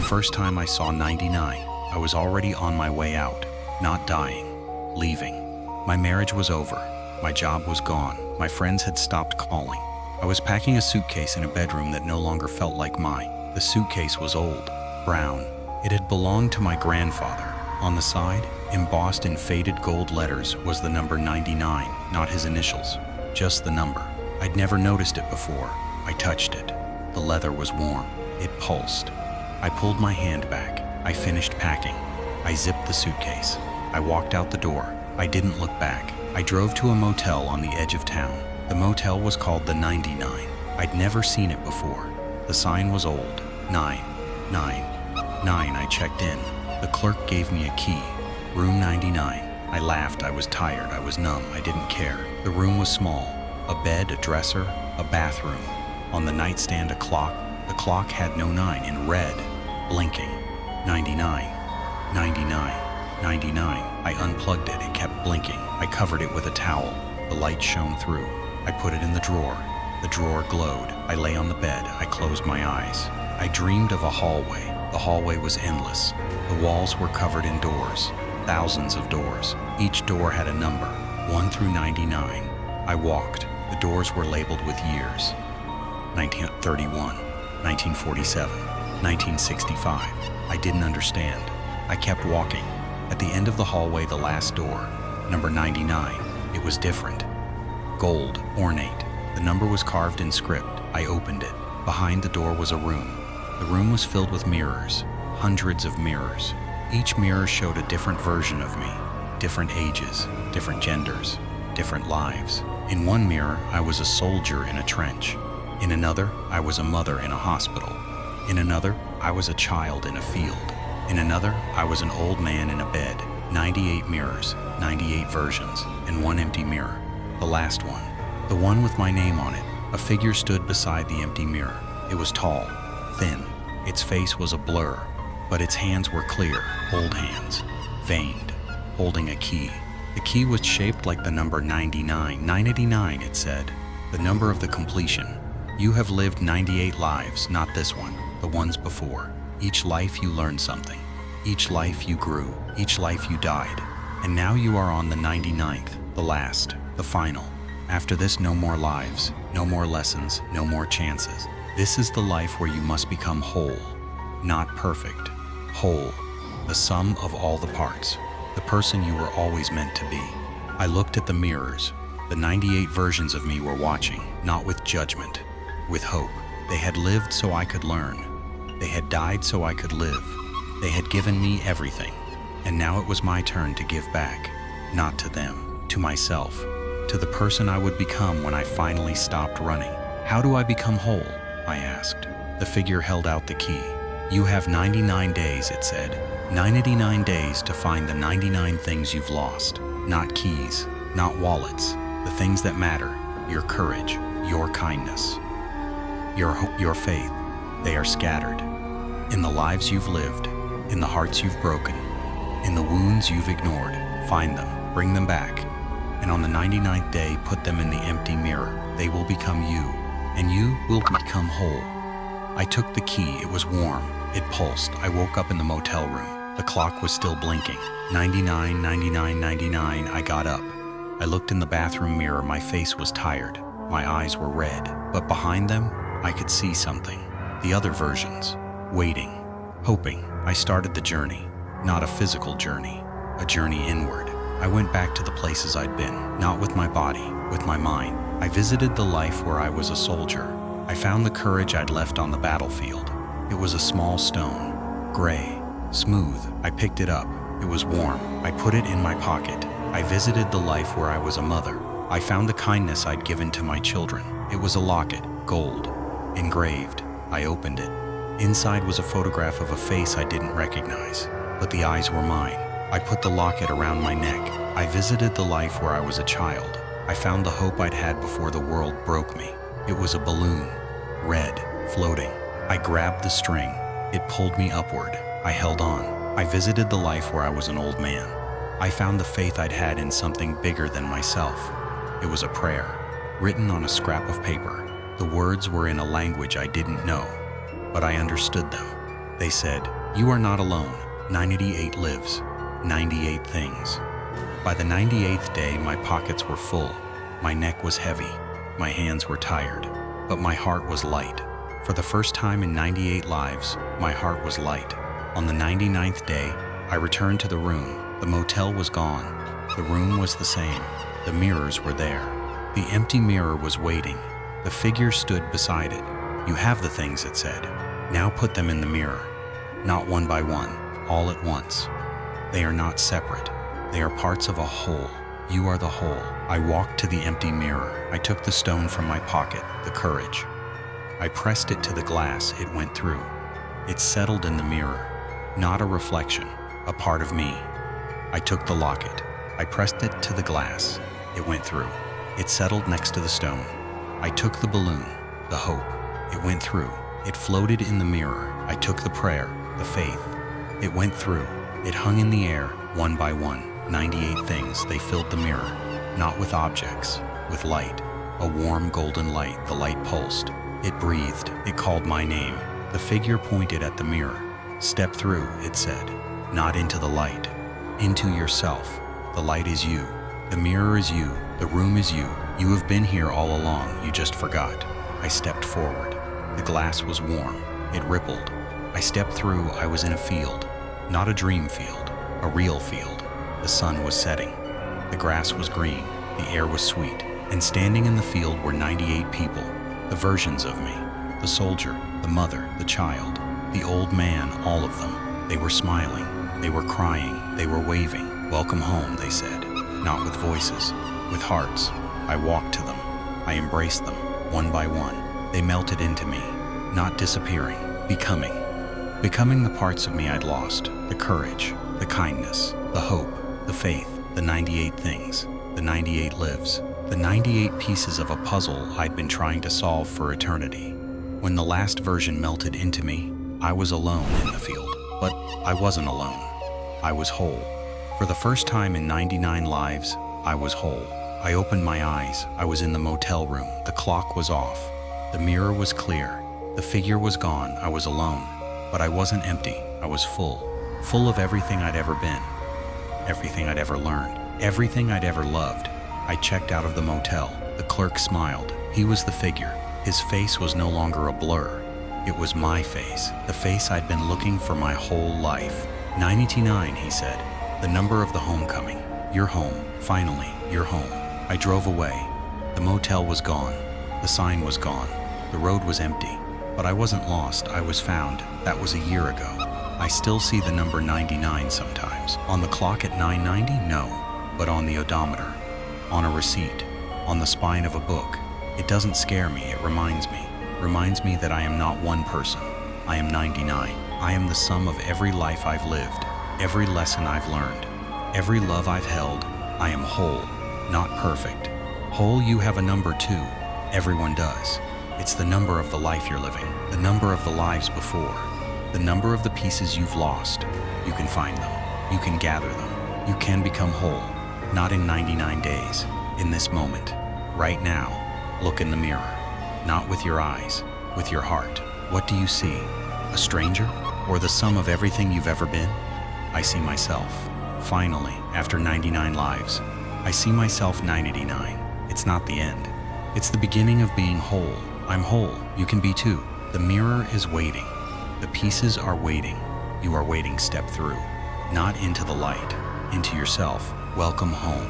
first time I saw 99, I was already on my way out, not dying, leaving. My marriage was over. My job was gone. My friends had stopped calling. I was packing a suitcase in a bedroom that no longer felt like mine. The suitcase was old, brown. It had belonged to my grandfather. On the side, embossed in faded gold letters, was the number 99, not his initials, just the number. I'd never noticed it before. I touched it. The leather was warm. It pulsed. I pulled my hand back. I finished packing. I zipped the suitcase. I walked out the door. I didn't look back. I drove to a motel on the edge of town. The motel was called the 99. I'd never seen it before. The sign was old. 9. I checked in. The clerk gave me a key. Room 99. I laughed. I was tired. I was numb. I didn't care. The room was small. A bed, a dresser, a bathroom. On the nightstand, a clock. The clock had no 9 in red, blinking. 99. I unplugged it. It kept blinking. I covered it with a towel. The light shone through. I put it in the drawer. The drawer glowed. I lay on the bed. I closed my eyes. I dreamed of a hallway. The hallway was endless. The walls were covered in doors. Thousands of doors. Each door had a number, 1 through 99. I walked. The doors were labeled with years. 1931, 1947, 1965. I didn't understand. I kept walking. At the end of the hallway, the last door, number 99, it was different. Gold, ornate. The number was carved in script. I opened it. Behind the door was a room. The room was filled with mirrors, hundreds of mirrors. Each mirror showed a different version of me, different ages, different genders, different lives. In one mirror, I was a soldier in a trench. In another, I was a mother in a hospital. In another, I was a child in a field. In another, I was an old man in a bed. 98 mirrors, 98 versions, and one empty mirror. The last one, the one with my name on it. A figure stood beside the empty mirror. It was tall, thin. Its face was a blur, but its hands were clear, old hands, veined, holding a key. The key was shaped like the number 99. 989, it said, the number of the completion. You have lived 98 lives, not this one, the ones before. Each life you learned something. Each life you grew. Each life you died. And now you are on the 99th, the last, the final. After this, no more lives, no more lessons, no more chances. This is the life where you must become whole. Not perfect, whole. The sum of all the parts. The person you were always meant to be. I looked at the mirrors. The 98 versions of me were watching, not with judgment, with hope. They had lived so I could learn. They had died so I could live. They had given me everything. And now it was my turn to give back. Not to them, to myself, to the person I would become when I finally stopped running. How do I become whole? I asked. The figure held out the key. You have 99 days, it said. 99 days to find the 99 things you've lost. Not keys, not wallets, the things that matter. Your courage, your kindness, your hope, your faith. They are scattered. In the lives you've lived, in the hearts you've broken, in the wounds you've ignored. Find them, bring them back, and on the 99th day, put them in the empty mirror. They will become you, and you will become whole. I took the key. It was warm. It pulsed. I woke up in the motel room. The clock was still blinking. 99. I got up. I looked in the bathroom mirror. My face was tired. My eyes were red. But behind them, I could see something. The other versions. Waiting. Hoping. I started the journey. Not a physical journey. A journey inward. I went back to the places I'd been. Not with my body. With my mind. I visited the life where I was a soldier. I found the courage I'd left on the battlefield. It was a small stone. Gray. Smooth. I picked it up. It was warm. I put it in my pocket. I visited the life where I was a mother. I found the kindness I'd given to my children. It was a locket. Gold. Engraved. I opened it. Inside was a photograph of a face I didn't recognize, but the eyes were mine. I put the locket around my neck. I visited the life where I was a child. I found the hope I'd had before the world broke me. It was a balloon, red, floating. I grabbed the string. It pulled me upward. I held on. I visited the life where I was an old man. I found the faith I'd had in something bigger than myself. It was a prayer, written on a scrap of paper. The words were in a language I didn't know, but I understood them. They said, "You are not alone. 98 lives. 98 things." By the 98th day, my pockets were full. My neck was heavy. My hands were tired. But my heart was light. For the first time in 98 lives, my heart was light. On the 99th day, I returned to the room. The motel was gone. The room was the same. The mirrors were there. The empty mirror was waiting. The figure stood beside it. "You have the things," it said. "Now put them in the mirror. Not one by one, all at once. They are not separate. They are parts of a whole. You are the whole." I walked to the empty mirror. I took the stone from my pocket, the courage. I pressed it to the glass. It went through. It settled in the mirror. Not a reflection, a part of me. I took the locket. I pressed it to the glass. It went through. It settled next to the stone. I took the balloon, the hope. It went through. It floated in the mirror. I took the prayer, the faith. It went through. It hung in the air, one by one. 98 things. They filled the mirror, not with objects, with light. A warm golden light. The light pulsed. It breathed. It called my name. The figure pointed at the mirror. "Step through," it said. "Not into the light. Into yourself. The light is you. The mirror is you. The room is you. You have been here all along. You just forgot." I stepped forward. The glass was warm. It rippled. I stepped through. I was in a field. Not a dream field. A real field. The sun was setting. The grass was green. The air was sweet. And standing in the field were 98 people. The versions of me. The soldier, the mother, the child, the old man, all of them. They were smiling. They were crying. They were waving. "Welcome home," they said. Not with voices, with hearts. I walked to them. I embraced them, one by one. They melted into me, not disappearing, becoming. Becoming the parts of me I'd lost. The courage, the kindness, the hope, the faith, the 98 things, the 98 lives. The 98 pieces of a puzzle I'd been trying to solve for eternity. When the last version melted into me, I was alone in the field. But I wasn't alone. I was whole. For the first time in 99 lives, I was whole. I opened my eyes. I was in the motel room. The clock was off. The mirror was clear. The figure was gone. I was alone. But I wasn't empty. I was full. Full of everything I'd ever been. Everything I'd ever learned. Everything I'd ever loved. I checked out of the motel. The clerk smiled. He was the figure. His face was no longer a blur. It was my face, the face I'd been looking for my whole life. 99, he said. The number of the homecoming. You're home. Finally, you're home. I drove away. The motel was gone. The sign was gone. The road was empty. But I wasn't lost. I was found. That was a year ago. I still see the number 99 sometimes. On the clock at 9:90? No. But on the odometer. On a receipt, on the spine of a book. It doesn't scare me, it reminds me. Reminds me that I am not one person. I am 99. I am the sum of every life I've lived, every lesson I've learned, every love I've held. I am whole, not perfect. Whole, you have a number too. Everyone does. It's the number of the life you're living, the number of the lives before, the number of the pieces you've lost. You can find them. You can gather them. You can become whole. Not in 99 days, in this moment, right now. Look in the mirror, not with your eyes, with your heart. What do you see? A stranger? Or the sum of everything you've ever been? I see myself. Finally, after 99 lives, I see myself 99. It's not the end. It's the beginning of being whole. I'm whole. You can be too. The mirror is waiting. The pieces are waiting. You are waiting. Step through. Not into the light, into yourself. Welcome home.